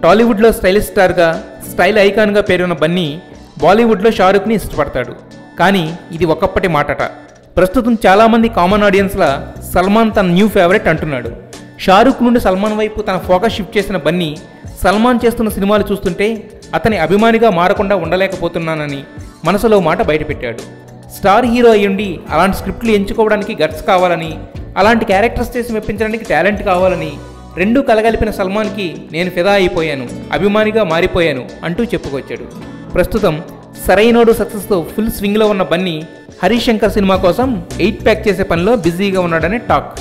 టాలీవుడ్లో స్టైలిష్ స్టార్గా, స్టైల్ ఐకాన్గా పేరున్న బన్నీ బాలీవుడ్లో షారుఖ్ని ఇష్టపడతాడు. కానీ ఇది ఒకప్పటి మాటట. ప్రస్తుతం చాలామంది కామన్ ఆడియన్స్లా సల్మాన్ తన న్యూ ఫేవరెట్ అంటున్నాడు. షారుఖ్ నుండి సల్మాన్ వైపు తన ఫోకస్ షిఫ్ట్ చేసిన బన్నీ సల్మాన్ చేస్తున్న సినిమాలు చూస్తుంటే అతని అభిమానిగా మారకుండా ఉండలేకపోతున్నానని మనసులో మాట బయటపెట్టాడు. స్టార్ హీరో అయ్యుండి అలాంటి స్క్రిప్ట్లు ఎంచుకోవడానికి గట్స్ కావాలని, అలాంటి క్యారెక్టర్స్ చేసి మెప్పించడానికి టాలెంట్ కావాలని, రెండూ కలగలిపిన సల్మాన్కి నేను ఫిదా అయిపోయాను, అభిమానిగా మారిపోయాను అంటూ చెప్పుకొచ్చాడు. ప్రస్తుతం సరైనోడు సక్సెస్తో ఫుల్ స్వింగ్లో ఉన్న బన్నీ హరీష్ శంకర్ సినిమా కోసం 8 ప్యాక్ చేసే పనిలో బిజీగా ఉన్నాడనే టాక్.